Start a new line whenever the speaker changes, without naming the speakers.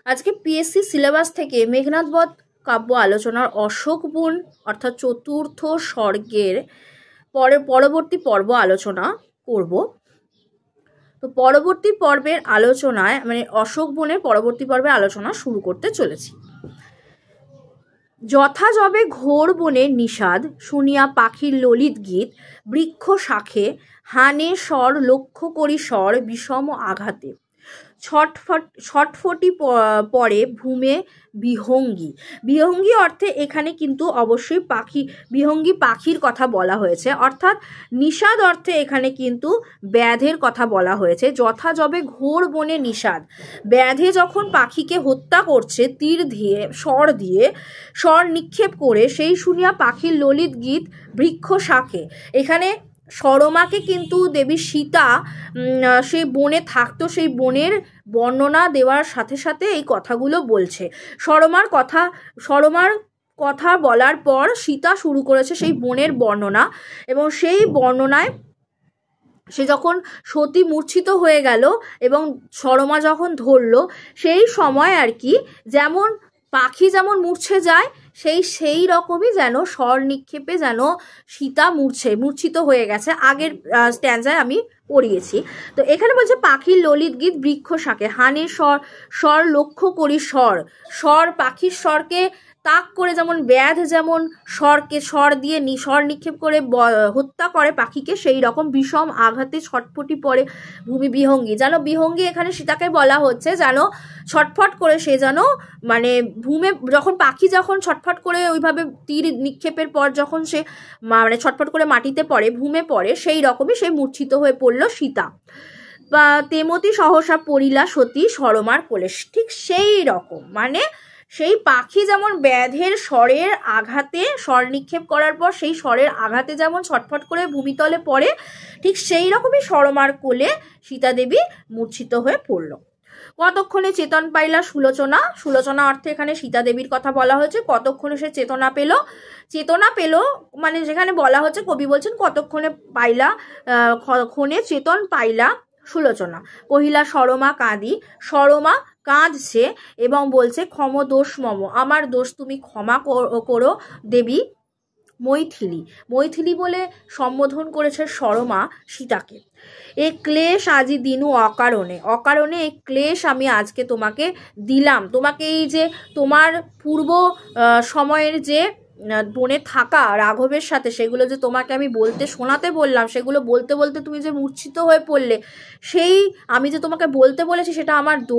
আজকে PSC syllabus থেকে মেঘনাদ বধ কাব্য আলোচনার অশোক বন অর্থাৎ চতুর্থ স্বর্গের পরবর্তী পর্ব আলোচনা করব। তো পরবর্তী পর্বের আলোচনায় মানে অশোক বনের পরবর্তী পর্বে আলোচনা শুরু করতে চলেছি। যথা যবে ঘোর বনে নিষাদ শুনিয়া পাখির ললিত গীত, বৃক্ষ শাখে হানে স্বর লক্ষ্য করি স্বর বিষম আঘাতে, ছটফটি পরে ভূমে বিহঙ্গী। বিহঙ্গী অর্থে এখানে কিন্তু অবশ্যই বিহঙ্গী পাখির কথা বলা হয়েছে, অর্থাৎ নিষাদ অর্থে এখানে কিন্তু ব্যাধের কথা বলা হয়েছে। যথা যবে ঘোর বনে নিষাদ, ব্যাধে যখন পাখিকে হত্যা করছে তীর দিয়ে স্বর নিক্ষেপ করে, সেই শুনিয়া পাখির ললিত গীত বৃক্ষ শাখে। এখানে সরমাকে কিন্তু দেবী সীতা সেই বনে থাকতো, সেই বনের বর্ণনা দেওয়ার সাথে সাথে এই কথাগুলো বলছে। সরমার কথা বলার পর সীতা শুরু করেছে সেই বনের বর্ণনা, এবং সেই বর্ণনায় সে যখন সতী মূর্ছিত হয়ে গেল এবং সরমা যখন ধরল, সেই সময় আর কি যেমন পাখি যেমন মূর্ছে যায় সেই রকমই যেন স্বর নিক্ষেপে যেন সীতা মূর্ছিত হয়ে গেছে। আগের স্ট্যান্ডায় আমি পড়িয়েছি। তো এখানে বলছে পাখির ললিত গীত বৃক্ষ শাকে হানে স্বর লক্ষ্য করি স্বর পাখির স্বরকে তাক করে, যেমন ব্যাধ যেমন স্বর নিক্ষেপ করে হত্যা করে পাখিকে, সেই রকম বিষম আঘাতে ছটফটি পড়ে ভূমি বিহঙ্গী। যেন বিহঙ্গী এখানে সীতাকে বলা হচ্ছে, যেন ছটফট করে সে যেন মানে যখন পাখি যখন ছটফট করে ওইভাবে তীর নিক্ষেপের পর যখন সে মানে ছটফট করে মাটিতে পড়ে, ভূমে পড়ে, সেই রকমই সে মূর্ছিত হয়ে পড়ল সীতা। বা তেমতি সহসা পড়িলা সতী সরমার কোলে, ঠিক সেই রকম মানে সেই পাখি যেমন ব্যাধের স্বরের আঘাতে স্বর নিক্ষেপ করার পর সেই স্বরের আঘাতে যেমন ছটফট করে ভূমিতলে পড়ে, ঠিক সেই রকমই সরমার কোলে সীতা দেবী মূর্ছিত হয়ে পড়ল। কতক্ষণে চেতন পাইলা সুলোচনা অর্থে এখানে সীতা দেবীর কথা বলা হয়েছে। কতক্ষণে সে চেতনা পেল মানে যেখানে বলা হচ্ছে, কবি বলছেন কতক্ষণে চেতন পাইলা সুলোচনা। কহিলা সরমা কাঁদি, সরমা কাঁদছে এবং বলছে ক্ষম দোষ মম, আমার দোষ তুমি ক্ষমা করো দেবী। মৈথিলি বলে সম্বোধন করেছে সরমা সীতাকে। এ ক্লেশ আজি দিনু অকারণে এই ক্লেশ আমি আজকে তোমাকে দিলাম। তোমাকে এই যে তোমার পূর্ব সময়ের যে বনে থাকা রাঘবের সাথে, সেগুলো যে তোমাকে আমি শোনাতে বললাম, সেগুলো বলতে বলতে তুমি যে মূর্ছিত হয়ে পড়লে, সেই আমি যে তোমাকে বলতে বলেছি সেটা আমার দোষ।